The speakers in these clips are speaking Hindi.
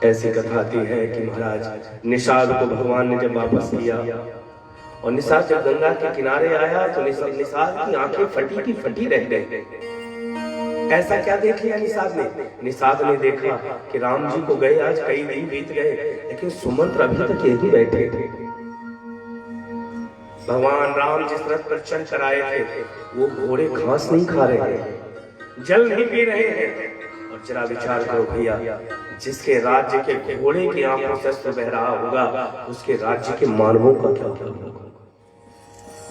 ऐसी कथा आती है कि महाराज निषाद को भगवान ने जब वापस किया और निषाद जब गंगा के किनारे आया तो निषाद की आंखें फटी की फटी रह गई। ऐसा क्या देख लिया निषाद ने? निषाद ने देखा कि राम जी को गए आज कई दिन बीत गए, लेकिन सुमंत्र अभी तक यही बैठे थे। भगवान राम जिस रथ पर चल कर आए थे वो घोड़े घास नहीं खा रहे हैं, जल नहीं पी रहे हैं। और जरा विचार करो भैया, जिसके राज्य के घोड़े की आंखों से अश्रु बह रहा होगा उसके राज्य के मानवों का क्या होगा?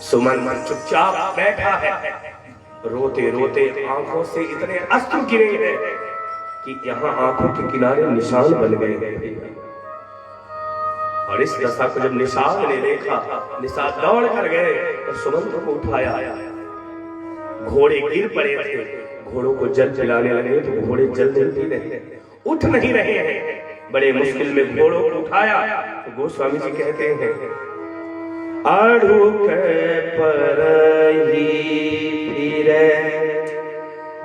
सुमंत्र चुपचाप बैठा है, रोते रोते आंखों से इतने अश्रु गिरे हैं कि यहाँ आंखों के किनारे निशान बन गए हैं। और इस दशा को जब निषाद ने देखा, निषाद दौड़ कर गए और सुमंत्र को उठाया। घोड़े गिर पड़े थे, घोड़ों को जल पिलाने लगे तो घोड़े जल नहीं पी रहे, उठ नहीं रहे हैं। बड़े मुश्किल में घोड़ों को उठाया तो गोस्वामी जी कहते हैं, आड़ू के परही फिरे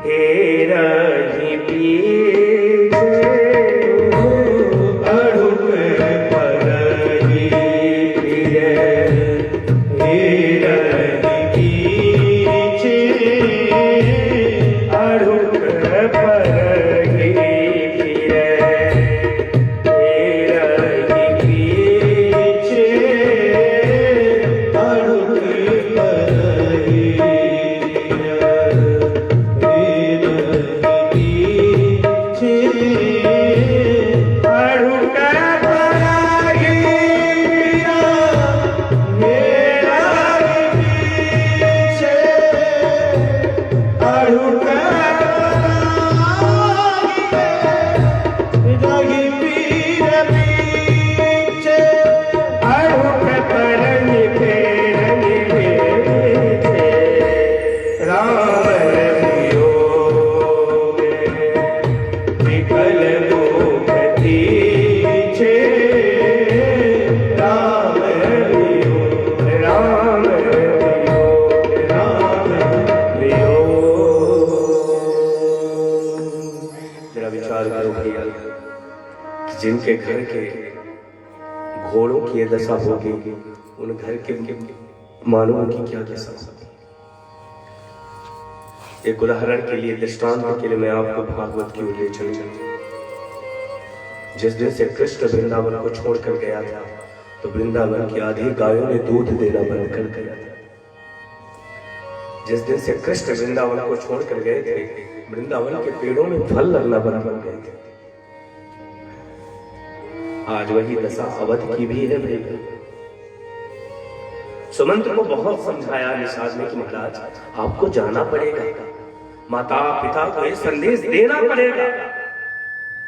हे रही पीछे, आड़ू के परही फिरे हे रही पीछे, आड़ू के परही फिरे हे रही पीछे, जिनके घर के घोड़ों की ये दशा होगी उन घर के मानवों की क्या दशा होगी। एक उदाहरण के लिए, दृष्टांत के लिए मैं आपको भागवत की ओर ले चलूं। जिस दिन से कृष्ण वृंदावन को छोड़कर गया था तो वृंदावन की आधी गायों ने दूध देना बंद कर दिया था। जिस दिन से कृष्ण वृंदावन को छोड़कर गए थे वृंदावन के पेड़ों में फल लगना बंद हो गए थे। आज वही दशा अवध की भी है भैया। सुमंत्र को बहुत समझाया निषाद ने कि महाराज आपको जाना पड़ेगा, माता पिता को ये संदेश देना पड़ेगा।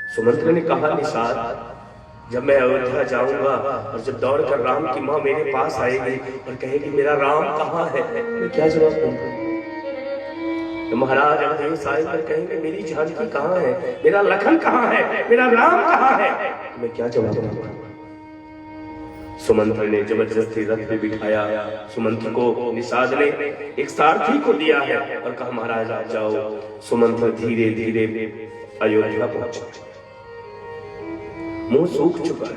सुमंत्र ने कहा, निषाद जब मैं अयोध्या जाऊंगा और जब दौड़कर राम की माँ मेरे पास आएगी और कहेगी मेरा राम कहाँ है, मैं क्या जवाब दूंगा? तो महाराज अवधेश आएकर कहेंगे मेरी जानकी कहाँ है, मेरा लखन कहाँ है, मेरा राम कहाँ है, मैं क्या जवाब दूंगा? सुमंत्र ने जबरदस्ती रथ पे बिठाया। सुमंत्र को निषाद ने एक सारथी को दिया है और कहा महाराज आप जाओ। सुमंत्र धीरे धीरे अयोध्या पहुंचा। मुंह सूख चुका है,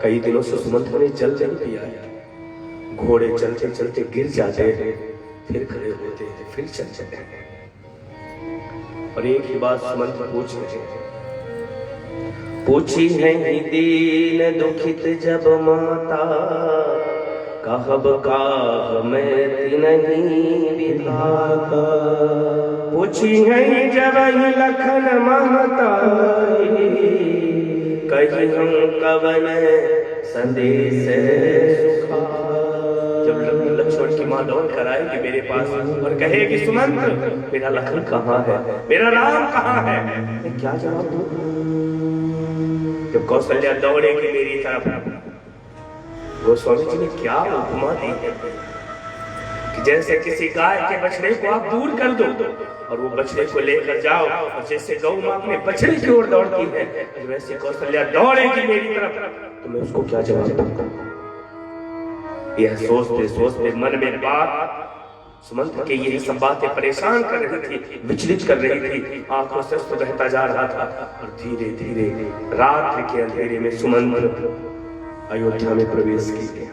कई दिनों से सुमंत्र ने जल नहीं पिया है। घोड़े चलते चलते गिर जाते हैं, फिर खड़े होते हैं, फिर चल चलते हैं। और एक ही बात सुमंत्र पूछ रहे हैं, पूछी है दीन दुखित जब माता, कहब काह मैं नहीं विधाता। पूछी है जब ही लखन महतारी, कही हम कवन संदेश सुखा। जब लक्ष्मण की माँ दौड़ कर आएगी मेरे पास और कहेगी सुमंत्र मेरा लखन कहाँ है, मेरा राम कहाँ है, मैं क्या जवाब दूं? जब कौशल्या दौड़ेगी मेरी तरफ, गोस्वामी जी ने क्या उपमा दी है कि जैसे किसी गाय के बछड़े को आप दूर कर दो और वो बछड़े को लेकर जाओ, और जैसे गौ माँ अपने बछड़े की ओर दौड़ती है वैसे कौशल्या दौड़ेगी मेरी तरफ, तो मैं उसको क्या जवाब दूंगा? यह सोचते सोचते मन में बात सुमंत्र के ये सब बातें परेशान कर रही थी, विचलित कर रही थी। आंखों से अश्रु बहता जा रहा था और धीरे धीरे रात्रि के अंधेरे में सुमंत्र अयोध्या में प्रवेश किया।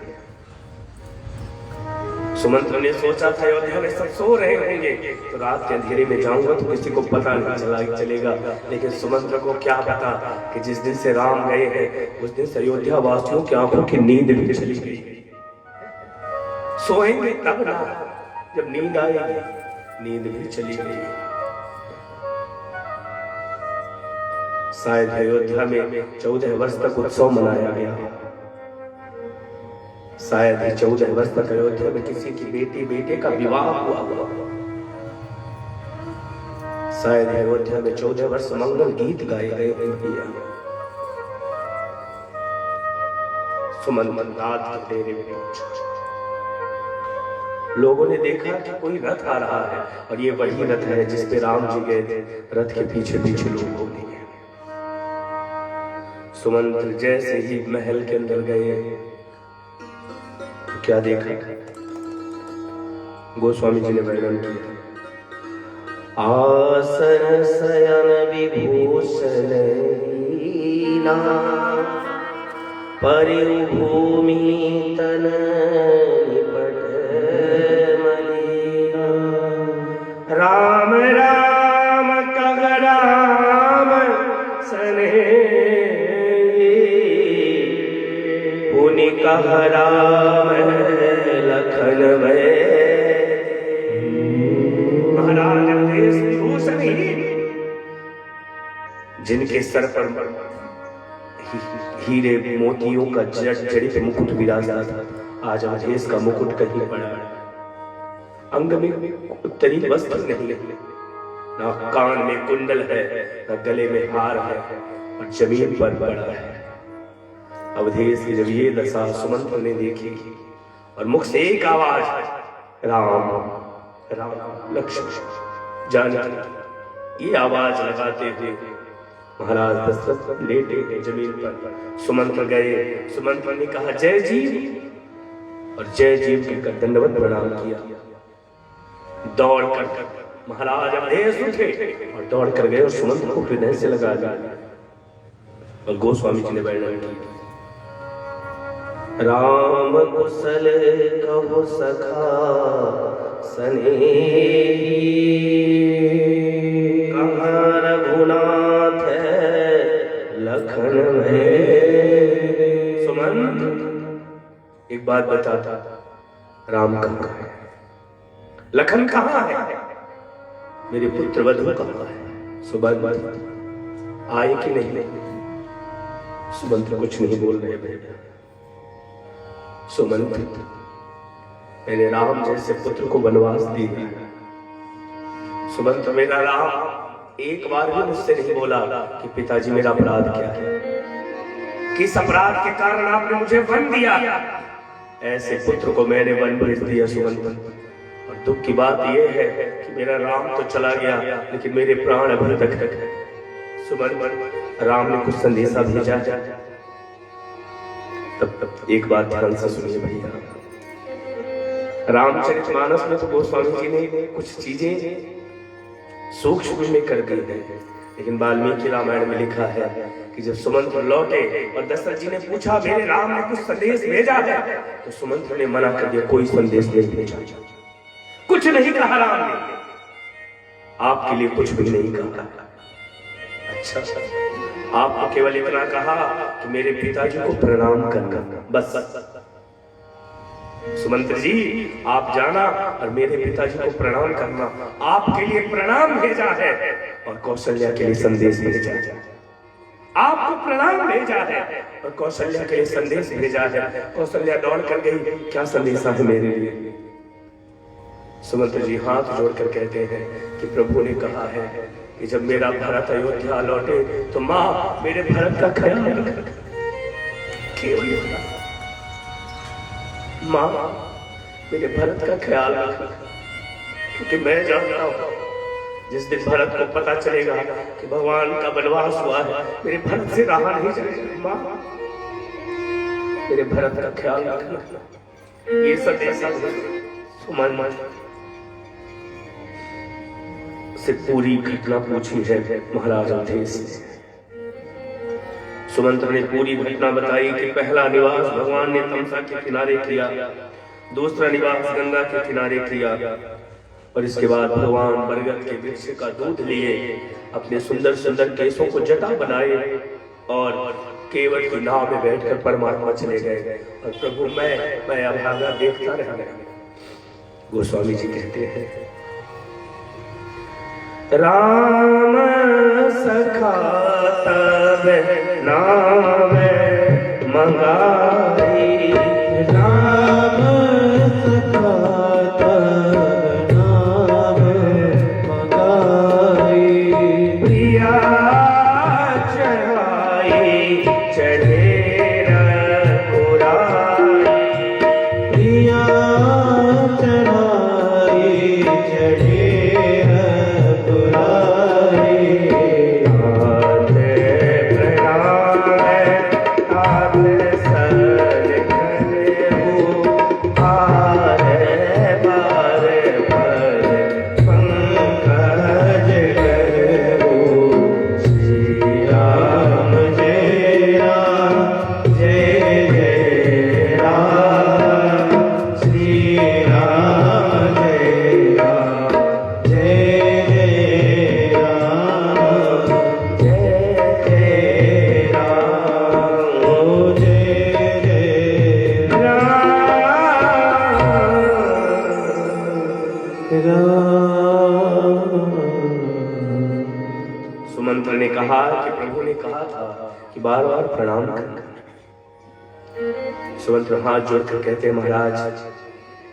सुमंत्र ने सोचा था अयोध्या में सब सो रहे होंगे तो रात के अंधेरे में जाऊंगा तो किसी को पता नहीं चलेगा। लेकिन सुमंत्र को क्या पता कि जिस दिन से राम गए हैं उस दिन से अयोध्या वासियों की आंखों की नींद भी चली गई। सोएंगे तब ना, जब नींद आएगी, नींद भी चली गई। शायद अयोध्या में 14 वर्ष तक उत्सव मनाया गया। शायद ही 14 वर्ष तक अयोध्या में किसी की बेटे का विवाह हुआ। शायद अयोध्या में 14 वर्ष मंगल गीत गाए गए। सुमंत रात के अंधेरे में लोगों ने देखा कि कोई रथ आ रहा है और ये वही रथ है जिस पे राम जी गए थे। रथ के पीछे पीछे लोग बोले। सुमंत जैसे ही महल के अंदर गए क्या देखा? गोस्वामी जी ने वर्णन किया, आसन शयन विभूषण लीला, परिभूमि तन निपट मलिना। राम राम कह राम सने, पुनि कह राम लखन भय। महाराज देश विभूषण ही जिनके सर पर हीरे मोतियों का जड़ित मुकुट विराजता था, आज अवधेश का मुकुट कहीं पड़ा। अंग में उत्तरी वस्त्र नहीं, ना कान में कुंडल है, ना गले में हार है और जमीन पर पड़ा है। अवधेश की जब ये दशा सुमंत्र ने देखी और मुख से एक आवाज, राम राम लक्ष्मण जानकी, ये आवाज लगाते हुए महाराज दशरथ लेटे जमीन पर। सुमंत्र गए, सुमंत्र ने कहा जय जीव और जय जीव के दंडवत प्रणाम किया। दौड़ कर महाराज अवधेश उठे और दौड़ कर गए और सुमंत्र को हृदय से लगा दिया। और गोस्वामी जी ने वर्णन किया, राम कुशल कहो सखा सनेही, कहाँ रघुनाथ लखन में। सुमंत एक बात बताता, राम कहाँ है, लखन कहाँ है, मेरे पुत्र वधु कहाँ है? सुबह आए कि नहीं? सुमंत कुछ नहीं बोल रहे भैया। सुमंत, मैंने राम जैसे पुत्र को वनवास दिया। सुमंत, मेरा राम एक बार भी मुझसे नहीं बोला कि पिताजी मेरा अपराध क्या है, किस अपराध के कारण आपने मुझे वन दिया। ऐसे पुत्र को मैंने वन भेज दिया सुमंत। और दुख की बात यह है कि मेरा राम तो चला गया लेकिन मेरे प्राण अभी तक है। सुमंत, राम ने कुछ संदेशा भेजा। तब एक बात ध्यान से सुनिए भैया, रामचरितमानस में तो गोस्वामी जी ने कुछ चीजें सूक्ष्म में कर दी है, लेकिन वाल्मीकि रामायण में लिखा है कि जब सुमंत्र लौटे और दशरथ जी ने पूछा मेरे राम ने कुछ संदेश भेजा है, तो सुमंत्र ने मना कर दिया, कोई संदेश नहीं भेजा, कुछ नहीं कहा राम ने, आपके लिए कुछ भी नहीं कहा। अच्छा, आपको केवल इतना कहा कि मेरे पिताजी को प्रणाम करना, बस। सुमंत्र जी, आप जाना और मेरे पिताजी को प्रणाम करना, आपके लिए प्रणाम भेजा है और कौशल्या के लिए संदेश भेजा है। आपको प्रणाम भेजा है और कौशल्या के लिए संदेश भेजा है। कौशल्या दौड़ कर गई, क्या संदेशा है मेरे लिए? सुमंत्र जी हाथ जोड़कर कहते हैं कि प्रभु ने कहा है कि जब मेरा भरत अयोध्या लौटे तो माँ मेरे भरत का ख्याल रखना। माँ मेरे भरत का ख्याल रखना, क्योंकि मैं जानता हूँ जिस दिन भरत को पता चलेगा कि भगवान का वनवास हुआ है, मेरे भरत से रहा नहीं जाएगा। माँ मेरे भरत का ख्याल रखना। ये संदेशा सुमन से पूरी घटना पूछी है महाराज अवधेश ने। सुमंत्र ने पूरी घटना बताई कि पहला निवास भगवान ने तमसा के किनारे किया, दूसरा निवास गंगा के किनारे किया, और इसके बाद भगवान बरगद के वृक्ष का दूध लिए, अपने सुंदर सुंदर केसों को जटा बनाए और केवट की नाव में बैठकर परमात्मा चले गए। और प्रभु मैं अभागा देखता रह गया। गोस्वामी जी कहते हैं, राम सखा तब नाम मंगाई, राम सखा तब नाम मंगाई, प्रिया चढ़ाई चढ़े रघुराई, प्रिया चढ़ाई चढ़े सुमंत्र ने कहा कि प्रभु ने कहा था कि बार बार प्रणाम करना। सुमंत्र हाथ जोड़कर कहते हैं, महाराज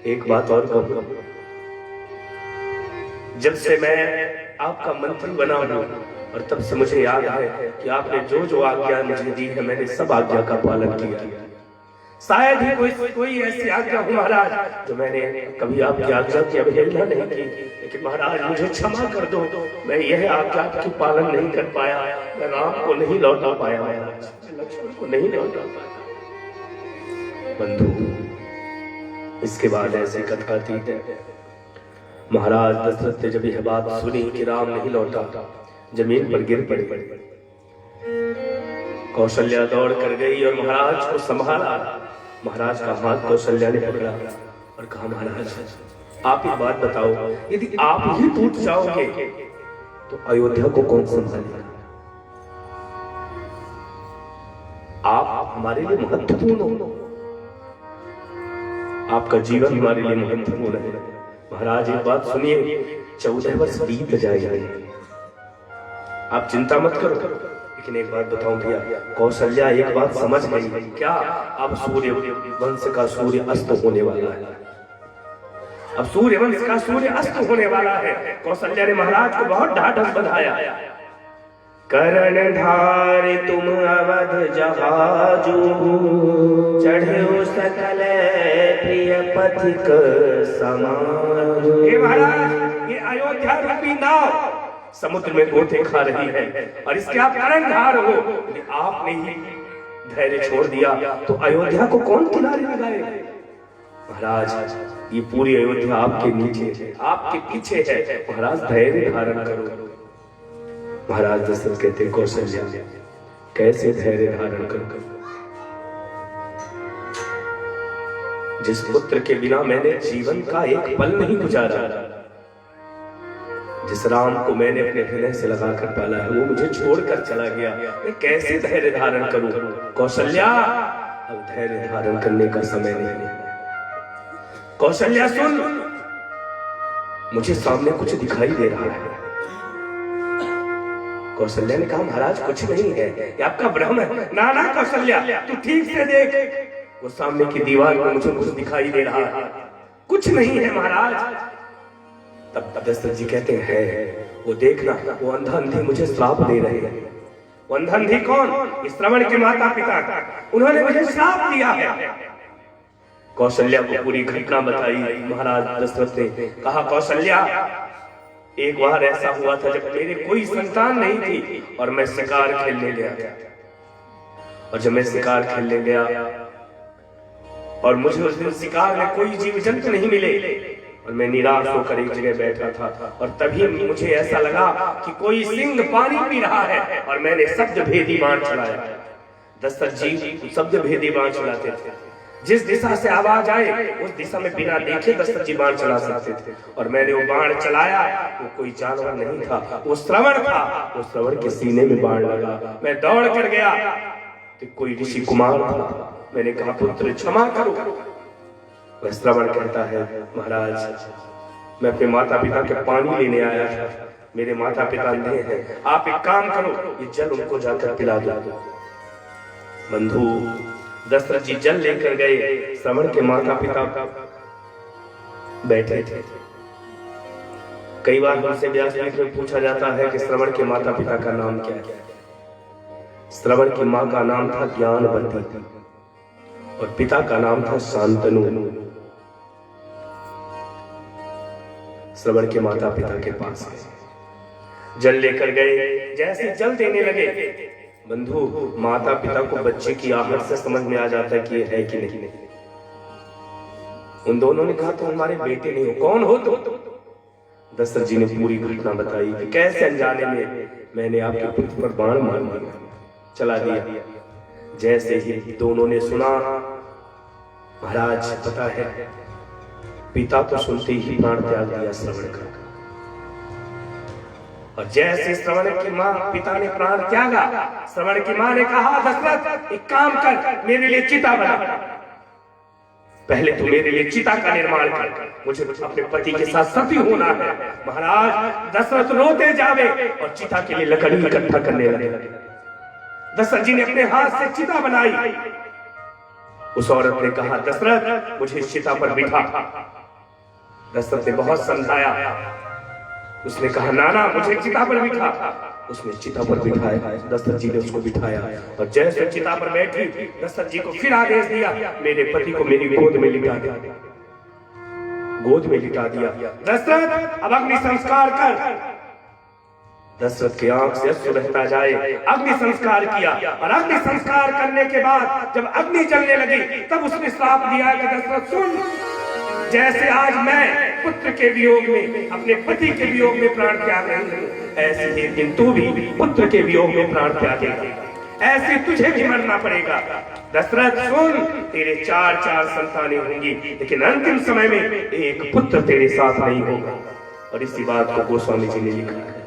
एक बात और कहूं, जब से मैं आपका मंत्री बना हूं और तब से मुझे याद है कि आपने जो जो आज्ञा मुझे दी है मैंने सब आज्ञा का पालन किया। शायद ही कोई ऐसी आज्ञा हो महाराज जो मैंने कभी आपकी आज्ञा की अवहेलना नहीं की, लेकिन महाराज मुझे क्षमा कर दो, मैं यह आज्ञा की पालन नहीं कर पाया, मैं राम को नहीं लौटा पाया, महाराज लक्ष्मण को नहीं लौटा पाया। बंधु, इसके बाद ऐसी कथा थी, महाराज दशरथ ने जब यह बात सुनी कि राम नहीं लौटा, जमीन पर गिर पड़े। कौशल्या दौड़ कर गई और महाराज को संभाला। महाराज का हाथ कौशल्या ने पकड़ा और कहा, महाराज आप एक बात बताओ, यदि आप ही टूट जाओगे तो अयोध्या को कौन संभालेगा? आप हमारे लिए महत्वपूर्ण हो, आपका जीवन हमारे लिए महत्वपूर्ण है। महाराज एक बात सुनिए, 14 वर्ष बीत जाएंगे, आप चिंता मत करो, लेकिन एक बात बताऊं भैया, कौशल्या एक बात समझ गई, क्या? अब सूर्य वंश का सूर्य अस्त होने वाला है, अब सूर्य वंश का सूर्य अस्त होने वाला है। कौशल्या ने महाराज को बहुत ढाढ़स बंधाया। करण धार तुम अवध जहाजू, चढ़ो सकल प्रिय पथिक समान। हे महाराज, ये अयोध्या रूपी नाव समुद्र में गोते खा रही है और इसके आप कर्णधार हो। आपने ही धैर्य छोड़ दिया तो अयोध्या को कौन किनारे लगाएगा? महाराज, ये पूरी अयोध्या आपके नीचे है, आपके पीछे है, महाराज धैर्य धारण करो। महाराज दशरथ कहते, कौशल्या कैसे धैर्य धारण करो? जिस पुत्र के बिना मैंने जीवन का एक पल नहीं गुजारा, जिस राम को मैंने अपने हृदय से लगाकर पाला है, वो मुझे छोड़कर चला गया, मैं कैसे धैर्य धारण करूं? कौशल्या, अब धैर्य धारण करने का समय नहीं है। कौशल्या सुन, मुझे सामने कुछ दिखाई दे रहा है। कौशल्या ने कहा, महाराज कुछ नहीं है, ये आपका भ्रम है। ना ना कौशल्या, तू ठीक से देख, वो सामने की दीवार पर मुझे कुछ दिखाई दे रहा है। कुछ नहीं है महाराज। तब दशरथ जी कहते हैं, वो देखना, वो अंधा अंधी मुझे श्राप दे रहे हैं। वो अंधा अंधी कौन? इस श्रवण के माता पिता, उन्होंने मुझे श्राप दिया है। कौशल्या को पूरी घटना बताई। महाराज दशरथ ने कहा, कौशल्या, एक बार ऐसा हुआ था जब मेरे कोई संतान नहीं थी और मैं शिकार खेलने गया था, और जब मैं शिकार खेलने गया और मुझे उस दिन शिकार में कोई जीव जंतु नहीं मिले, और मैं निराश होकर एक जगह बैठा था और तभी मुझे ऐसा लगा कि कोई सिंह पानी पी रहा है और मैंने शब्द भेदी बाण चलाया। दशरथ जी शब्द भेदी बाण चलाते थे, जिस दिशा से आवाज आए उस दिशा में बिना देखे दशरथ जी बाण चला सकते थे। और मैंने वो बाण चलाया, वो कोई जानवर नहीं था, वो श्रवण था। वो श्रवण के सीने में बाण लगा। मैं दौड़ कर गया तो कोई ऋषि कुमार था। मैंने कहा पुत्र क्षमा करो। वह श्रवण कहता है महाराज मैं अपने माता पिता के पानी लेने आया था, मेरे माता पिता अंधे हैं, आप एक काम करो ये जल उनको जाकर पिला दो। बंधु दशरथ जी जल लेकर गए। श्रवण के माता पिता बैठे थे। कई बार उनसे व्यासपीठ में पूछा जाता है कि श्रवण के माता पिता का नाम क्या है। श्रवण की मां का नाम था ज्ञानवती और पिता का नाम था शांतनु। श्रवण के माता पिता के पास जल लेकर गए। जैसे जल देने लगे बंधु माता पिता को बच्चे की आहट से समझ में आ जाता है कि ये है कि नहीं। उन दोनों ने कहा तो हमारे बेटे नहीं हो, कौन हो तुम? दशरथ जी ने पूरी घटना बताई कि कैसे अनजाने में मैंने आपके पुत्र पर बाण मार दिया, चला दिया। जैसे ही दोनों ने सुना महाराज पता है पिता तो सुनते ही प्राण त्याग दिया श्रवण का। और जैसे श्रवण की मां पिता ने प्राण त्यागा, श्रवण की मां ने कहा दशरथ एक काम कर मेरे लिए चिता बना, पहले तो मेरे लिए चिता का निर्माण कर, मुझे अपने पति के साथ सती होना है। महाराज दशरथ रोते जावे और चिता के लिए लकड़ी इकट्ठा करने लगे। दशरथ जी ने अपने हाथ से चिता बनाई। उस औरत ने कहा दशरथ मुझे चिता पर बिठा। दशरथ ने बहुत समझाया। उसने कहा नाना मुझे चिता पर बिठा। उसने चिता पर बिठाया। दशरथ जी ने उसको बिठाया और जैसे चिता पर बैठी दशरथ जी को फिर आदेश दिया मेरे पति को मेरी गोद में लिटा दे। गोद में लिटा दिया। दशरथ अब अग्नि संस्कार कर। दशरथ की आंख से अश्रु बहता जाए। अग्नि संस्कार किया और अग्नि संस्कार करने के बाद जब अग्नि जलने लगी तब उसने श्राप दिया कि दशरथ सुन, जैसे आज मैं पुत्र के वियोग में अपने पति के वियोग में प्राण त्याग रही हूं, ऐसे ही एक दिन तू भी पुत्र के वियोग में प्राण त्यागेगा, ऐसे तुझे भी मरना पड़ेगा। दशरथ सुन, तेरे 4 संतानें होंगी लेकिन अंतिम समय में एक पुत्र तेरे साथ नहीं होगा। और इसी बात को गोस्वामी जी ने लिखा है।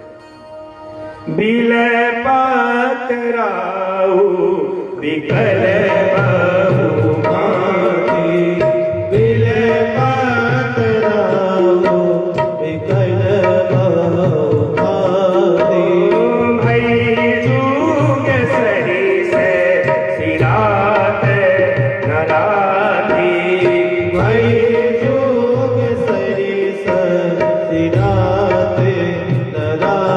बिलय पातराऊ बिकल बहु माती, बिलय पातराऊ बिकल बहु माती। भई जुग सही से सिरात नराती, भई जुग सही से सिरात नराती।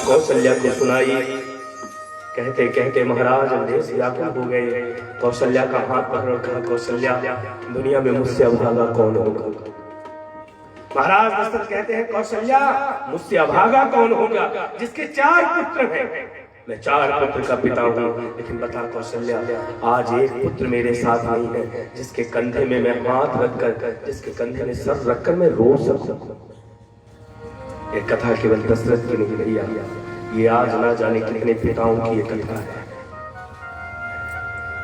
कौशल्या को सुनाई। कहते कहते महाराज देश व्याकुल हो गए। कौशल्या का हाथ पकड़ रखा। कौशल्या दुनिया में मुझसे अभागा कौन होगा? महाराज दशरथ कहते हैं कौशल्या मुझसे अभागा कौन होगा जिसके 4 पुत्र हैं? मैं 4 पुत्र का पिता हूँ, लेकिन बता कौशल्या आज एक पुत्र मेरे साथ नहीं है जिसके कंधे में मैं हाथ रखकर, जिसके कंधे में सर रखकर मैं रो सकूं। ये कथा केवल दशरथ की नहीं भैया, ये आज ना जाने कितने पिताओं की ये कथा है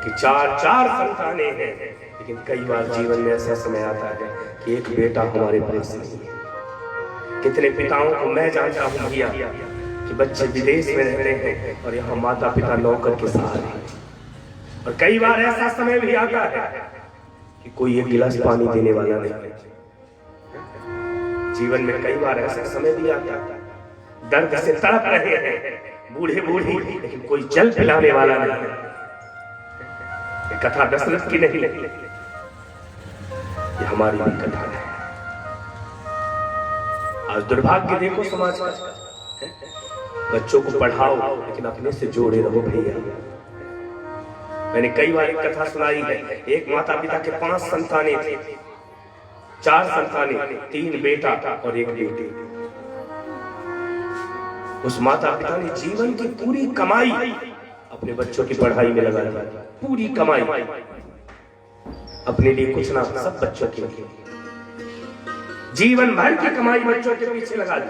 कि 4 संतानें हैं, लेकिन कई बार जीवन में ऐसा समय आता है कि एक बेटा हमारे पास नहीं है। कितने पिताओं को मैं जानता हूं भैया कि बच्चे विदेश में रहते हैं और यहाँ माता पिता नौकर के सहारे हैं। और कई बार ऐसा समय भी आता है कि कोई एक गिलास पानी देने वाला नहीं। जीवन में कई बार ऐसा समय भी आता है दर्द से तड़प रहे हैं बूढ़े बूढ़ी, लेकिन कोई जल पिलाने वाला नहीं है। कथा दशरथ की नहीं, ये हमारी भी कथा है। आज दुर्भाग्य देखो समाज का, बच्चों को पढ़ाओ लेकिन अपने से जोड़े रहो भैया। मैंने कई बार एक कथा सुनाई है। एक माता पिता के 5 संतानें थी, 4 संतानें, 3 बेटा और 1 बेटी। उस माता पिता ने जीवन की पूरी कमाई अपने बच्चों की पढ़ाई में लगा दी, पूरी कमाई, अपने लिए कुछ ना, सब बच्चों के लिए जीवन भर की कमाई बच्चों के पीछे लगा दी।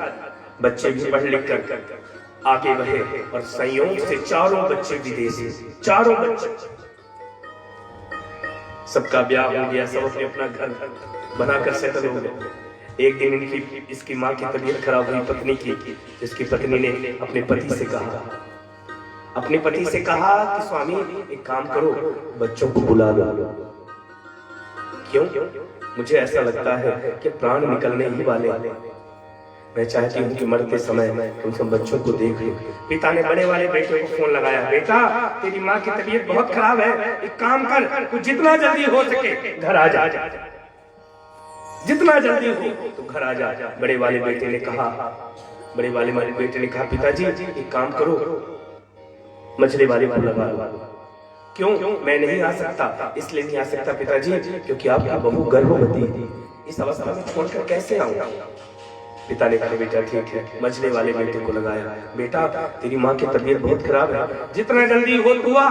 बच्चे भी पढ़ लिख कर आगे बढ़े और संयोग से 4 बच्चे विदेशी, 4 बच्चे, सबका ब्याह हो गया, सब अपने अपना घर बनाकर सेटल हो गए। एक दिन इसकी माँ की तबीयत खराब हुई, पत्नी की। इसकी पत्नी ने अपने पति से कहा कि स्वामी एक काम करो, बच्चों को बुला लो। क्यों? मुझे ऐसा लगता है कि प्राण निकलने ही वाले, मैं चाहती हूँ कि मरते समय तुम सब बच्चों को देख लो। पिता ने बड़े वाले बेटे को फोन लगाया, बेटा तेरी माँ की तबीयत बहुत खराब है, एक काम कर, तू जितना जल्दी हो सके घर आ जा, जितना जल्दी हो तो घर आ जा। बड़े वाले बेटे ने कहा पिताजी एक काम करो, मछली वाले को लगा लो। क्यों? मैं नहीं आ सकता। इसलिए नहीं आ सकता पिताजी क्योंकि आपकी बहू गर्भवती, इस अवस्था में छोड़कर कैसे आऊंगा। पिता ने कहा बेटा ठीक है। मछली वाले बेटे को लगाया, बेटा तेरी माँ की तबीयत बहुत खराब है, जितना जल्दी हो हुआ।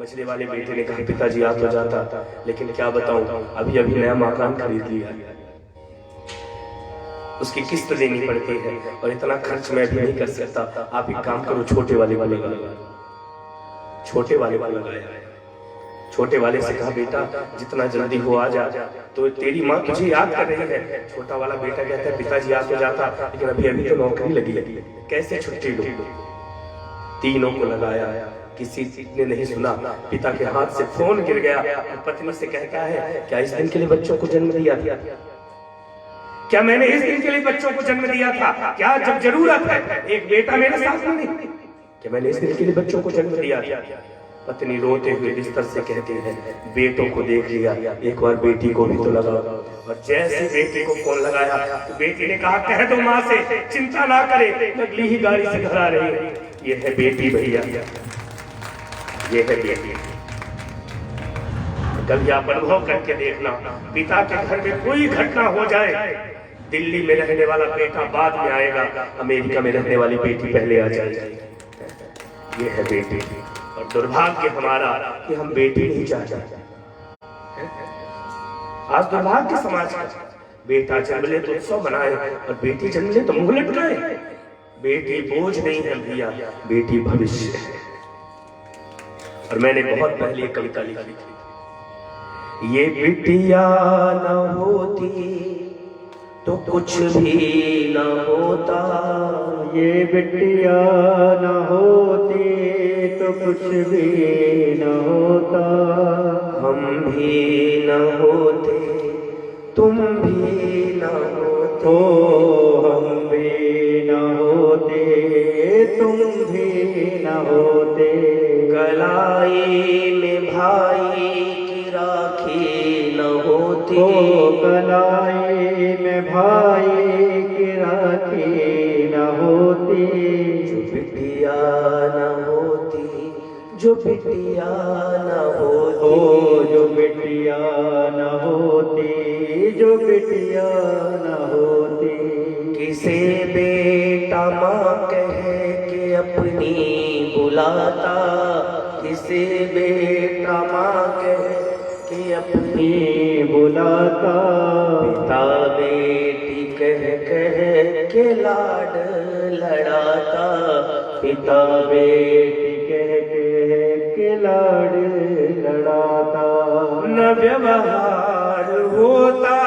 मछली वाले बेटे ने कहा पिताजी आ तो जाता, लेकिन क्या बताऊं, अभी नया मकान खरीद लिया, उसकी किस्त देनी पड़ती है और इतना खर्च मैं भी नहीं कर सकता। आप एक काम करो, छोटे वाले को लगाया। छोटे वाले से कहा बेटा जितना जल्दी हो आ जा, तो तेरी माँ तुझे याद कर रही है। छोटा वाला बेटा कहता है पिताजी आ तो जाता, लेकिन अभी तो नौकरी लगी है, कैसे छुट्टी लूं। तीनों को लगाया, किसी ने नहीं सुना। पिता के हाथ से फोन गिर गया, पत्नी से कहता है क्या इस दिन के लिए बच्चों को जन्म दिया था? क्या मैंने इस दिन के लिए बच्चों को जन्म दिया था? क्या जब जरूरत है एक बेटा मेरे साथ में नहीं? क्या मैंने इस दिन के लिए बच्चों को जन्म दिया था? पत्नी रोते हुए बिस्तर से कहती है बेटों को देख लिया, एक बार बेटी को भी तो लगा। और जैसे बेटी को फोन लगाया तो बेटी ने कहा कह दो माँ से चिंता ना करे, अगली ही गाड़ी से घर आ रही है। ये है बेटी भैया, ये है बेटी। कभी आप अनुभव करके देखना, पिता के घर में कोई घटना हो जाए, दिल्ली में रहने वाला बेटा बाद में आएगा, अमेरिका में रहने वाली बेटी पहले आ जाएगी। ये है बेटी। और दुर्भाग्य हमारा कि हम बेटी नहीं चाहते। आज दुर्भाग्य समाज का, बेटा जन्म ले तो उत्सव बनाए और बेटी जन्म ले तो मुंह लटकाए। बेटी बोझ नहीं है भैया, बेटी भविष्य है। और मैंने बहुत पहले कविता लिखी थी, ये बिटिया न होती तो कुछ भी न होता, ये बिटिया न होती तो कुछ भी न होता। हम भी न होते तुम भी न होते, हम भी न होते तुम भी न होते। कलाई में भाई की राखी न होती, कलाई में भाई की राखी न होती। जो बिटिया न होती, जो बिटिया न होती, जो बिटिया न होती, जो बिटिया न होती। किसे बेटा माँ कह के अपनी बुलाता, किसे बेटा माँ कह के अपनी बुलाता। पिता बेटी कह कह के लाड लड़ाता, पिता बेटी कह के लाड लड़ाता। न व्यवहार होता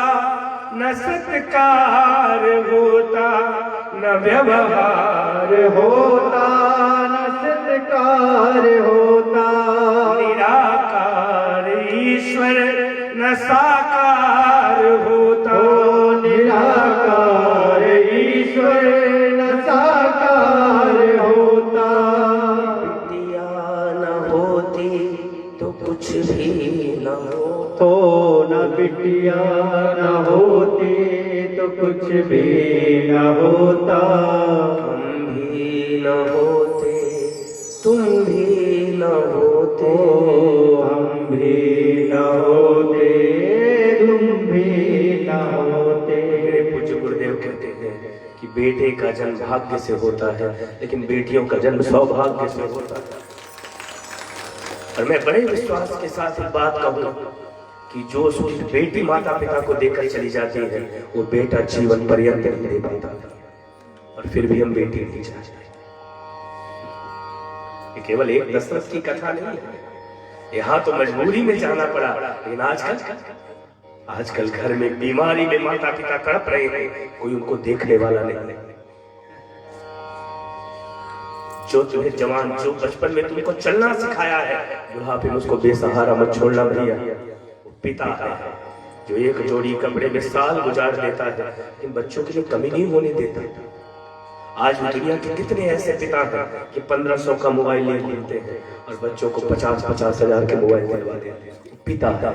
न सत्कार होता, न व्यवहार होता न सत्कार होता। निराकार ईश्वर न साकार होता, निराकार ईश्वर न साकार होता। बिटिया न होती तो कुछ भी न हो, तो न बिटिया बेटियां न होती तो कुछ भी न होता। हम भी न होते, तुम भी न होते, हम भी न होते, तुम भी न होते। मेरे पूज्य गुरुदेव कहते हैं कि बेटे का जन्म भाग्य से होता है, लेकिन बेटियों का जन्म सौभाग्य से होता है। और मैं बड़े विश्वास के साथ एक बात कहूँ कि जो उसकी बेटी माता पिता को देकर चली जाती है, वो बेटा जीवन पर्यंत नहीं दे पाता। और फिर भी हम बेटी नहीं चाहते। ये केवल एक दशरथ की कथा नहीं है, यहाँ तो मजबूरी में जाना पड़ा। लेकिन आजकल घर में बीमारी में माता पिता तड़प रहे हैं, कोई उनको देखने वाला नहीं। जो तुम्हें जवान, जो बचपन में तुमको चलना सिखाया है, बुढ़ापे में उसको बेसहारा मत छोड़ना भैया। पिता है जो एक जोड़ी कपड़े में साल गुजार देता है, इन बच्चों के लिए कमी नहीं होने देता। आज भी दुनिया के कितने ऐसे पिता हैं कि 1500 का मोबाइल ले घूमते हैं और बच्चों को 50-50 हजार के मोबाइल दिलवा देते हैं। पिता है,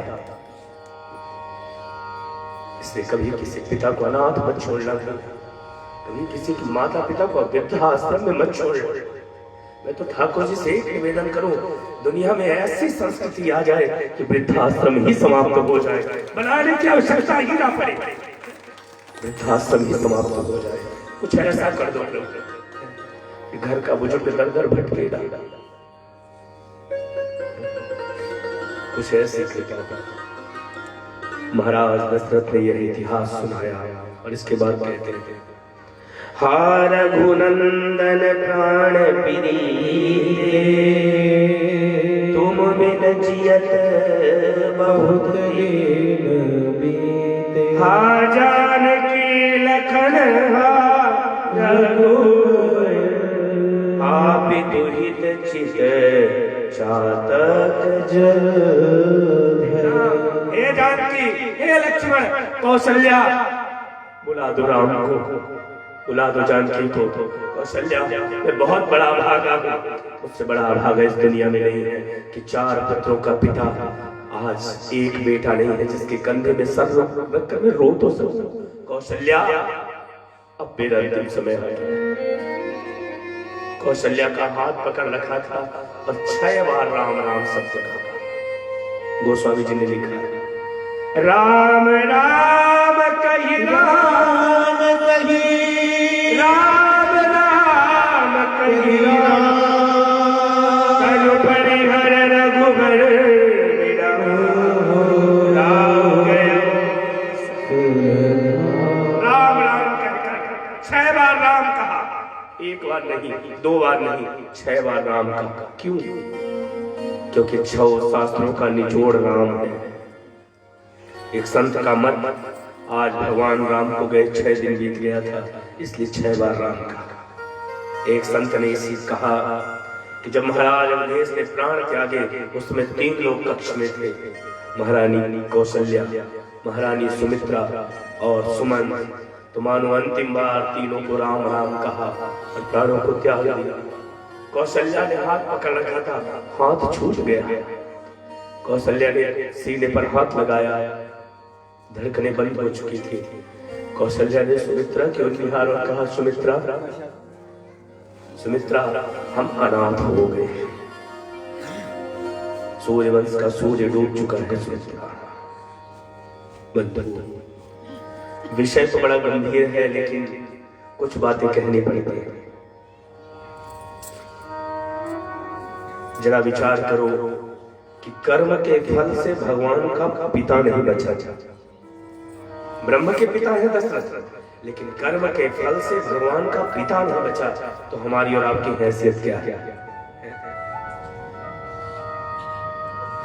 इसलिए कभी किसी पिता को अनाथ मत छोड़ना, कभी किसी की माता पिता को वृद्धाश्रम में मत छोड़ना। मैं तो ठाकुर जी से एक निवेदन करूं, दुनिया में ऐसी संस्कृति आ जाए कि वृद्धाश्रम ही समाप्त हो जाए, बनाने की आवश्यकता ही ना पड़े, वृद्धाश्रम ही समाप्त हो जाए। कुछ ऐसा कर दो कि घर का बुजुर्ग दर दर भटकेगा, कुछ ऐसे कृपा। महाराज दशरथ ने यह इतिहास सुनाया और इसके बाद कहते हैं, हा रघुनंदन प्राण प्रीते, तुम बिन जियत बहुत दिन बीते। हा जानकी लखन हा रघुवर, आप दुहित चित चातक जल। हे जानकी, हे लक्ष्मण, कौशल्या, बुला दो राम को, बुला दो जानकी को। कौशल्या, मैं बहुत बड़ा भागा हूँ, उससे बड़ा भागा इस दुनिया में नहीं है कि 4 पुत्रों का पिता आज एक बेटा नहीं है जिसके कंधे में सर रखकर मैं रो तो सकूं। कौशल्या, अब मेरा अंतिम समय है। कौशल्या का हाथ पकड़ रखा था और 6 बार राम राम शब्द कहा। गोस्वामी जी ने लिखा, राम राम कही, राम कही, राम राम कही, तनु परिहर रघुबर राम गया। राम राम कहकर 6 बार राम कहा, एक बार नहीं, 2 बार नहीं, 6 बार राम कहा। क्यों? क्योंकि 6 शास्त्रों का निचोड़ राम है। एक संत का मत, आज भगवान राम को गए 6 दिन बीत गया था, इसलिए 6 बार राम कहा। एक संत ने इसी कहा कि जब महाराज अवधेश ने प्राण त्यागे, उसमें 3 लोग कक्ष में थे, महारानी कौशल्या, महारानी सुमित्रा और सुमन। तो मानो अंतिम बार तीनों को राम राम कहा और प्राणों को त्याग दिया। कौशल्या ने हाथ पकड़ रखा था, हाथ छूट गया। कौशल्या ने सीने पर हाथ लगाया, धड़कनें बंद हो चुकी थी। कौशल्या ने सुमित्रा की ओर निहारा और कहा, सुमित्रा, सुमित्रा, हम अनाथ हो गए, सूर्यवंश का सूर्य डूब चुका है। सुमित्रा, विषय तो बड़ा गंभीर है, लेकिन कुछ बातें कहनी पड़ती हैं। जरा विचार करो कि कर्म के फल से भगवान का पिता नहीं बचा। ब्रह्म के पिता है दशरथ, लेकिन कर्म के फल से भगवान का पिता नहीं बचा, तो हमारी और आपकी हैसियत क्या है?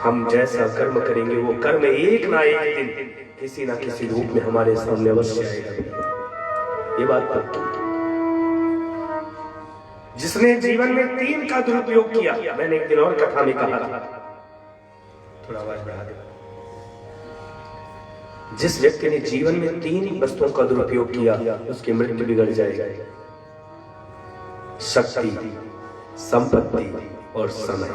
हम जैसा कर्म करेंगे वो कर्म एक ना एक दिन किसी ना किसी रूप में हमारे सामने अवश्य आएगा। ये बात पक्की। जिसने जीवन में 3 का दुरुपयोग किया, मैंने एक दिन और कथा में कहा था, थोड़ा आवाज बढ़ा दे। जिस व्यक्ति ने जीवन में 3 वस्तुओं का दुरुपयोग किया, उसकी मृत्यु बिगड़ जाएगी। शक्ति, संपत्ति और समय।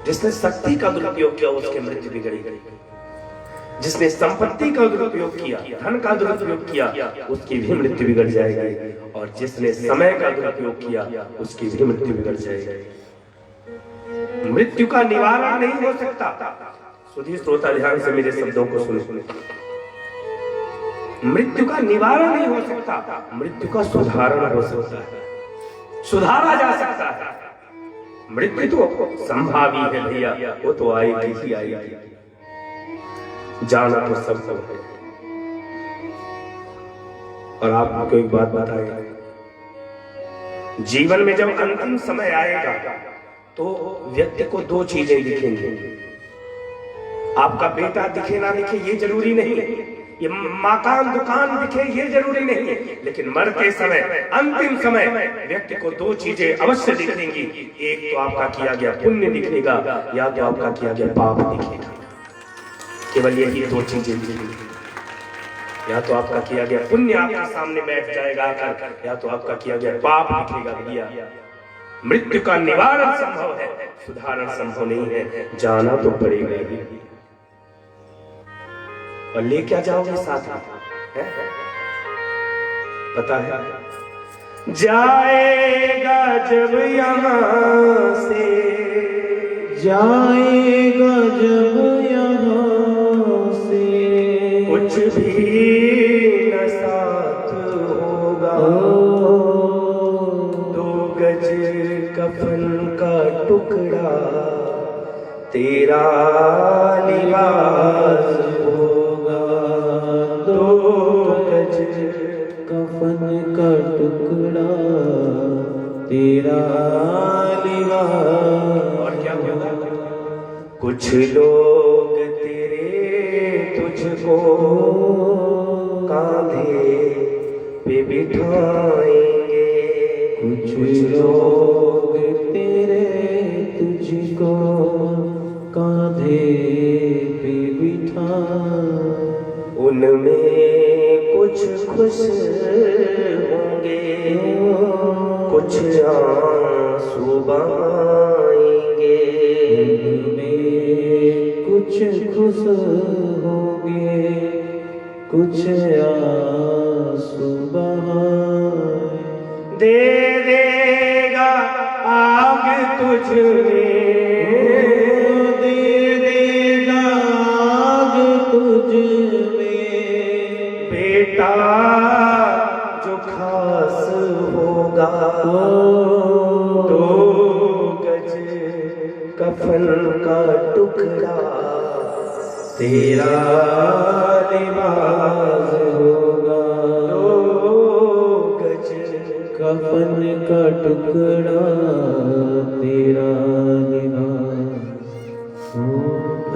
जिसने शक्ति का दुरुपयोग किया उसकी मृत्यु बिगड़ी, जिसने संपत्ति का दुरुपयोग किया, धन का दुरुपयोग किया, उसकी भी मृत्यु बिगड़ जाएगी, और जिसने समय का दुरुपयोग किया उसकी भी मृत्यु बिगड़ जाएगी। मृत्यु का निवारण नहीं हो सकता। सुधी श्रोता ध्यान से मेरे शब्दों को सुने। मृत्यु का निवारण नहीं हो सकता, मृत्यु का सुधारण हो सकता है, सुधारा जा सकता है। मृत्यु तो संभावी है भैया, वो तो आएगी ही आएगी, जाना तो सबको है। और आपको एक बात बताएं, जीवन में जब अंतिम समय आएगा तो व्यक्ति को दो चीजें दिखेंगी। आपका बेटा दिखे ना दिखे ये जरूरी नहीं, ये मकान दुकान दिखे ये जरूरी नहीं, लेकिन मरते समय अंतिम समय व्यक्ति को दो चीजें अवश्य दिखेंगी। एक तो आपका किया गया पुण्य दिखेगा, या तो आपका किया गया पाप दिखेगा। केवल यही दो चीजें दिखेंगी। या तो आपका किया गया पुण्य आपके सामने बैठ जाएगा आकर, या तो आपका किया गया पाप दिखेगा। भैया मृत्यु का निवारण संभव है, सुधारण संभव नहीं है, जाना तो पड़ेगा ही। और ले क्या जाओगे साथ है? पता है जाएगा जब यहाँ से, जाएगा जब यहाँ से, कुछ भी न साथ होगा। 2 गज कफन का टुकड़ा तेरा लिबास होगा। 2 गज कफन का टुकड़ा तेरा लिबास। और क्या होगा? कुछ लोग तेरे तुझको कांधे पे बिठाएंगे, कुछ लोग तेरे तुझको कांधे पे बिठा, उनमें कुछ खुश होंगे, कुछ आंसू बहाएंगे। उनमें कुछ खुश होंगे, कुछ आंसू बहाए। दे देगा आग तुझमें, दे देगा आग तुझमें, बेटा जो खास होगा। 2 गज कफन का टुकड़ा तेरा लिबास होगा। 2 गज कफन का टुकड़ा तेरा लिबास होगा।